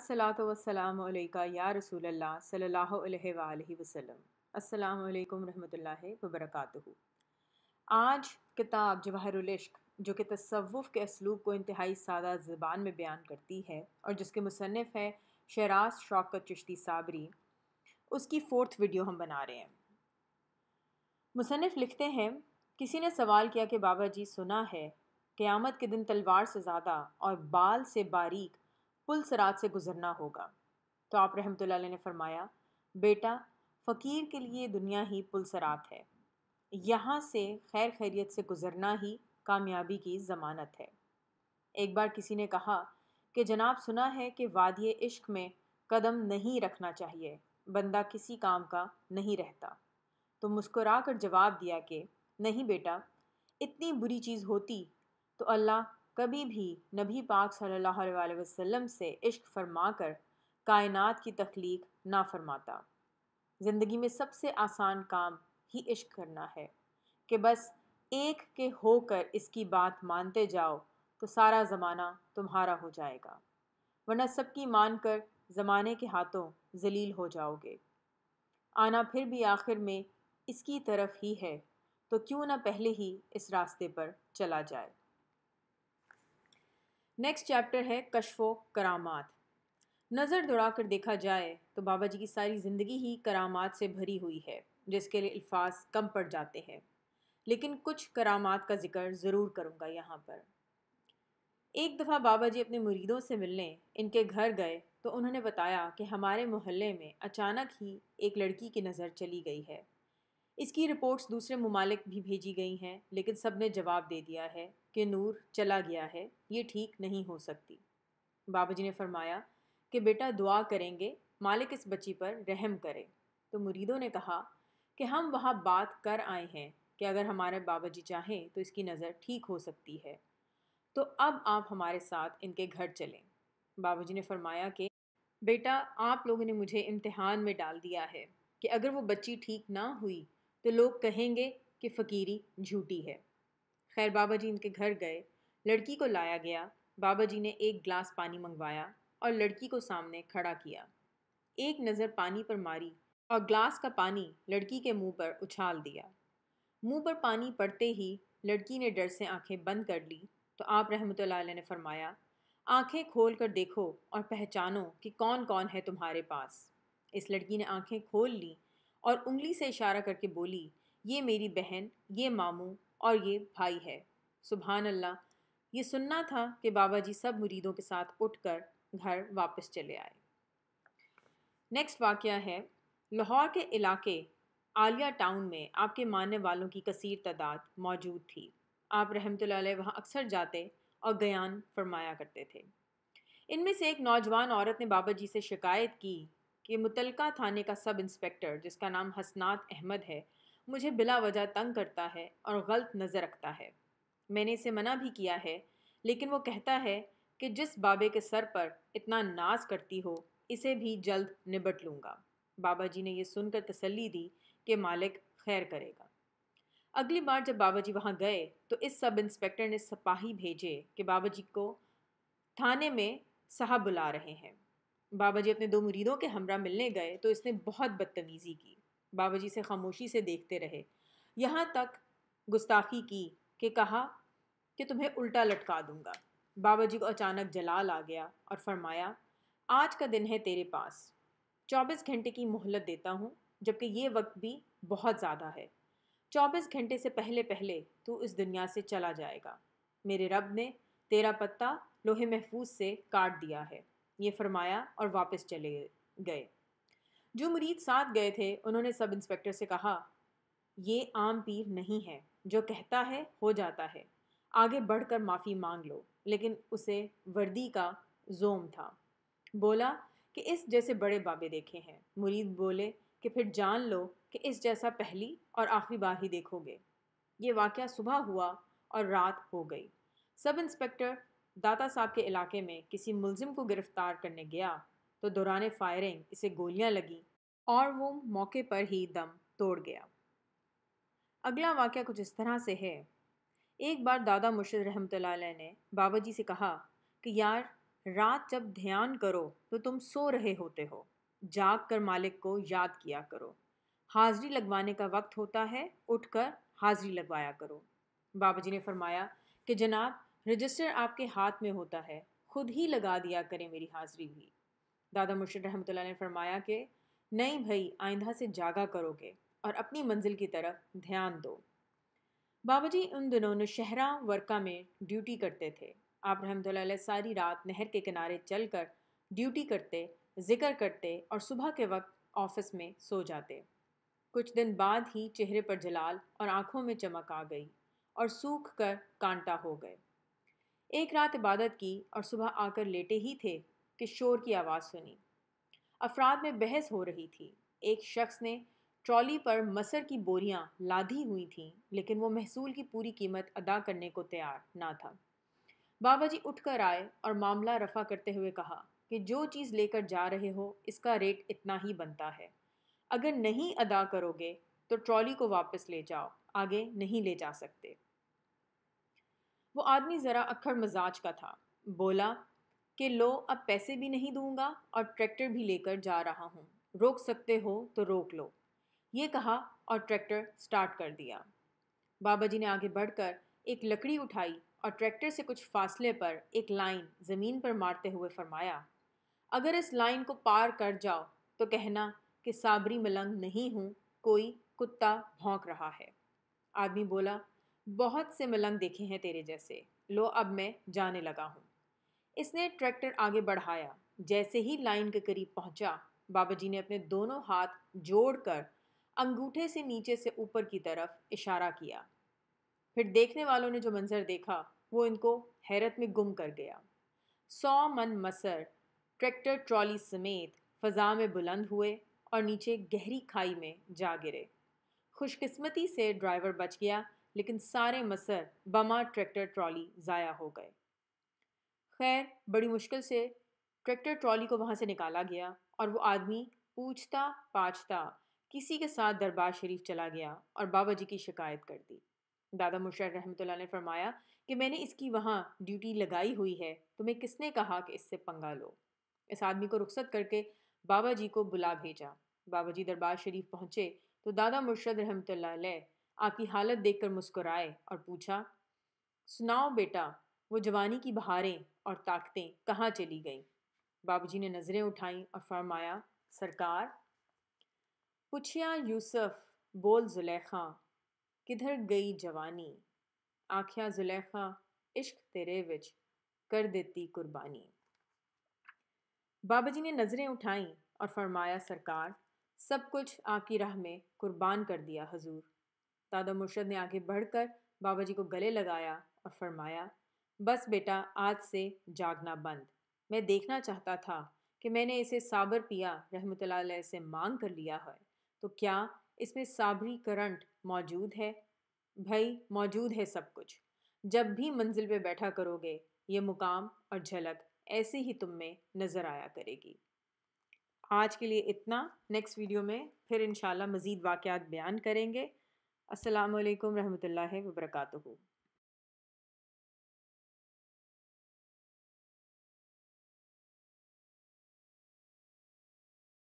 अस्सलातु वस्सलामु अलैका या रसूल अल्लाह सल्लल्लाहु अलैहि वआलिहि वसल्लम। अस्सलामु अलैकुम रहमतुल्लाहि व बरकातुहू। आज किताब जवाहिरुल इश्क, जो कि तसव्वुफ़ के असलूब को इंतहाई सादा ज़बान में बयान करती है और जिसके मुसन्निफ़ है शरास शौकत चिश्ती साबरी, उसकी 4th वीडियो हम बना रहे हैं। मुसन्निफ़ लिखते हैं, किसी ने सवाल किया कि बाबा जी, सुना है क़यामत के दिन तलवार से ज़्यादा और बाल से बारीक पुल सिरात से गुज़रना होगा। तो आप रहमतुल्लाह अलैह ने फरमाया, बेटा, फ़कीर के लिए दुनिया ही पुल सिरात है। यहाँ से खैर खैरियत से गुज़रना ही कामयाबी की ज़मानत है। एक बार किसी ने कहा कि जनाब, सुना है कि वादिये इश्क में कदम नहीं रखना चाहिए, बंदा किसी काम का नहीं रहता। तो मुस्कुरा कर जवाब दिया कि नहीं बेटा, इतनी बुरी चीज़ होती तो अल्लाह कभी भी नबी पाक सल्लल्लाहु अलैहि वसल्लम से इश्क फरमाकर कायनात की तख्लीक ना फरमाता। ज़िंदगी में सबसे आसान काम ही इश्क करना है कि बस एक के होकर इसकी बात मानते जाओ तो सारा ज़माना तुम्हारा हो जाएगा, वरना सबकी मानकर ज़माने के हाथों ज़लील हो जाओगे। आना फिर भी आखिर में इसकी तरफ ही है, तो क्यों ना पहले ही इस रास्ते पर चला जाए। नेक्स्ट चैप्टर है कश्फ़ो करामात। नज़र दौड़ा कर देखा जाए तो बाबा जी की सारी ज़िंदगी ही करामात से भरी हुई है, जिसके लिए अल्फाज कम पड़ जाते हैं, लेकिन कुछ करामात का जिक्र ज़रूर करूँगा यहाँ पर। एक दफ़ा बाबा जी अपने मुरीदों से मिलने इनके घर गए तो उन्होंने बताया कि हमारे मोहल्ले में अचानक ही एक लड़की की नज़र चली गई है। इसकी रिपोर्ट्स दूसरे ममालिक भी भेजी गई हैं, लेकिन सब ने जवाब दे दिया है कि नूर चला गया है, ये ठीक नहीं हो सकती। बाबा जी ने फरमाया कि बेटा, दुआ करेंगे मालिक इस बच्ची पर रहम करे। तो मुरीदों ने कहा कि हम वहाँ बात कर आए हैं कि अगर हमारे बाबा जी चाहें तो इसकी नज़र ठीक हो सकती है, तो अब आप हमारे साथ इनके घर चलें। बाबा जी ने फरमाया कि बेटा, आप लोगों ने मुझे इम्तिहान में डाल दिया है कि अगर वो बच्ची ठीक ना हुई तो लोग कहेंगे कि फ़कीरी झूठी है। खैर, बाबा जी इनके घर गए, लड़की को लाया गया। बाबा जी ने एक गिलास पानी मंगवाया और लड़की को सामने खड़ा किया। एक नज़र पानी पर मारी और ग्लास का पानी लड़की के मुंह पर उछाल दिया। मुंह पर पानी पड़ते ही लड़की ने डर से आंखें बंद कर ली। तो आप रहमतुल्लाह अलैह ने फरमाया, आंखें खोल कर देखो और पहचानो कि कौन कौन है तुम्हारे पास। इस लड़की ने आंखें खोल ली और उंगली से इशारा करके बोली, ये मेरी बहन, ये मामू और ये भाई है। सुभान अल्लाह। ये सुनना था कि बाबा जी सब मुरीदों के साथ उठकर घर वापस चले आए। नेक्स्ट वाक़या है, लाहौर के इलाके आलिया टाउन में आपके मानने वालों की कसीर तादाद मौजूद थी। आप रहमतुल्लाह अलैह वहाँ अक्सर जाते और बयान फरमाया करते थे। इनमें से एक नौजवान औरत ने बाबा जी से शिकायत की कि मुतलका थाने का सब इंस्पेक्टर, जिसका नाम हसनात अहमद है, मुझे बिला वजह तंग करता है और गलत नज़र रखता है। मैंने इसे मना भी किया है, लेकिन वो कहता है कि जिस बाबे के सर पर इतना नाज करती हो, इसे भी जल्द निबट लूँगा। बाबा जी ने यह सुनकर तसल्ली दी कि मालिक खैर करेगा। अगली बार जब बाबा जी वहाँ गए तो इस सब इंस्पेक्टर ने सिपाही भेजे कि बाबा जी को थाने में साहब बुला रहे हैं। बाबा जी अपने 2 मुरीदों के हमरा मिलने गए तो इसने बहुत बदतमीज़ी की। बाबा जी से खामोशी से देखते रहे, यहाँ तक गुस्ताखी की कि कहा कि तुम्हें उल्टा लटका दूंगा। बाबा जी को अचानक जलाल आ गया और फरमाया, आज का दिन है तेरे पास, 24 घंटे की मोहलत देता हूँ, जबकि ये वक्त भी बहुत ज़्यादा है। 24 घंटे से पहले पहले तू इस दुनिया से चला जाएगा। मेरे रब ने तेरा पत्ता लोहे महफूज से काट दिया है। ये फरमाया और वापस चले गए। जो मुरीद साथ गए थे उन्होंने सब इंस्पेक्टर से कहा, ये आम पीर नहीं है, जो कहता है हो जाता है, आगे बढ़कर माफ़ी मांग लो। लेकिन उसे वर्दी का जोम था। बोला कि इस जैसे बड़े बाबे देखे हैं। मुरीद बोले कि फिर जान लो कि इस जैसा पहली और आखिरी बार ही देखोगे। ये वाक़या सुबह हुआ और रात हो गई। सब इंस्पेक्टर दाता साहब के इलाके में किसी मुलजिम को गिरफ्तार करने गया तो दौरान फायरिंग इसे गोलियां लगीं और वो मौके पर ही दम तोड़ गया। अगला वाक़या कुछ इस तरह से है। एक बार दादा मुर्शिद रहमतुल्लाह अलैह ने बाबा जी से कहा कि यार, رات جب دھیان کرو تو تم سو رہے ہوتے ہو، جاگ کر مالک کو یاد کیا کرو۔ حاضری لگوانے کا وقت ہوتا ہے، اٹھ کر حاضری لگوایا کرو۔ بابا جی نے فرمایا کہ جناب، رجسٹر آپ کے ہاتھ میں ہوتا ہے، خود ہی لگا دیا کریں میری حاضری بھی۔ دادا مرشد رحمۃ اللہ نے فرمایا کہ نہیں بھائی، آئندہ سے جاگا کرو گے اور اپنی منزل کی طرف دھیان دو۔ بابا جی ان دنوں نوشہرہ ورکا میں ڈیوٹی کرتے تھے۔ آپ رحمۃ اللہ علیہ ساری رات نہر کے کنارے چل کر ڈیوٹی کرتے، ذکر کرتے اور صبح کے وقت آفس میں سو جاتے۔ کچھ دن بعد ہی چہرے پر جلال اور آنکھوں میں چمک آ گئی اور سوکھ کر کانٹا ہو گئے۔ ایک رات عبادت کی اور صبح آ کر لیٹے ہی تھے کہ شور کی آواز سنی۔ افراد میں بحث ہو رہی تھی۔ ایک شخص نے ٹرالی پر مسر کی بوریاں لادھی ہوئی تھیں، لیکن وہ محصول کی پوری قیمت ادا کرنے کو تیار نہ تھا۔ بابا جی اٹھ کر آئے اور معاملہ رفع کرتے ہوئے کہا کہ جو چیز لے کر جا رہے ہو اس کا ریٹ اتنا ہی بنتا ہے، اگر نہیں ادا کرو گے تو ٹرالی کو واپس لے جاؤ، آگے نہیں لے جا سکتے۔ وہ آدمی ذرا اکھڑ مزاج کا تھا، بولا کہ لو اب پیسے بھی نہیں دوں گا اور ٹریکٹر بھی لے کر جا رہا ہوں، روک سکتے ہو تو روک لو۔ یہ کہا اور ٹریکٹر سٹارٹ کر دیا۔ بابا جی نے آگے بڑھ کر ایک لکڑی اٹھائی اور ٹریکٹر سے کچھ فاصلے پر ایک لائن زمین پر مارتے ہوئے فرمایا، اگر اس لائن کو پار کر جاؤ تو کہنا کہ صابری ملنگ نہیں ہوں، کوئی کتا بھونک رہا ہے۔ آدمی بولا، بہت سے ملنگ دیکھے ہیں تیرے جیسے، لو اب میں جانے لگا ہوں۔ اس نے ٹریکٹر آگے بڑھایا۔ جیسے ہی لائن کے قریب پہنچا، بابا جی نے اپنے دونوں ہاتھ جوڑ کر انگوٹھے سے نیچے سے اوپر کی طرف اشارہ کیا۔ پھر دیکھنے والوں نے جو منظر دیکھا وہ ان کو حیرت میں گم کر گیا۔ 100 من مسر ٹریکٹر ٹرالی سمیت فضا میں بلند ہوئے اور نیچے گہری کھائی میں جا گرے۔ خوش قسمتی سے ڈرائیور بچ گیا، لیکن سارے مسر بما ٹریکٹر ٹرالی ضائع ہو گئے۔ خیر، بڑی مشکل سے ٹریکٹر ٹرالی کو وہاں سے نکالا گیا اور وہ آدمی پوچھتا پاچھتا کسی کے ساتھ دربار شریف چلا گیا اور بابا جی کی شکایت کر دی۔ دادا مرشد رحمۃ اللہ نے فرمایا کہ میں نے اس کی وہاں ڈیوٹی لگائی ہوئی ہے، تمہیں کس نے کہا کہ اس سے پنگا لو؟ اس آدمی کو رخصت کر کے بابا جی کو بلا بھیجا۔ بابا جی دربار شریف پہنچے تو دادا مرشد رحمۃ اللہ علیہ آپ کی حالت دیکھ کر مسکرائے اور پوچھا، سناؤ بیٹا، وہ جوانی کی بہاریں اور طاقتیں کہاں چلی گئیں؟ بابا جی نے نظریں اٹھائیں اور فرمایا، سرکار، پوچھیا یوسف بول زلیخا، کدھر گئی جوانی؟ آکھیا زلیخا، عشق تیرے وچ کر دیتی قربانی۔ بابا جی نے نظریں اٹھائیں اور فرمایا، سرکار، سب کچھ آپ کی راہ میں قربان کر دیا حضور۔ دادا مرشد نے آگے بڑھ کر بابا جی کو گلے لگایا اور فرمایا، بس بیٹا، آج سے جاگنا بند۔ میں دیکھنا چاہتا تھا کہ میں نے اسے صابر پیا رحمۃ اللہ علیہ سے مانگ کر لیا ہے تو کیا اس میں صابری کرنٹ موجود ہے؟ بھائی، موجود ہے سب کچھ۔ جب بھی منزل پہ بیٹھا کرو گے یہ مقام اور جھلک ایسے ہی تم میں نظر آیا کرے گی۔ آج کے لیے اتنا، نیکسٹ ویڈیو میں پھر انشاءاللہ مزید واقعات بیان کریں گے۔ السلام علیکم رحمۃ اللہ وبرکاتہ۔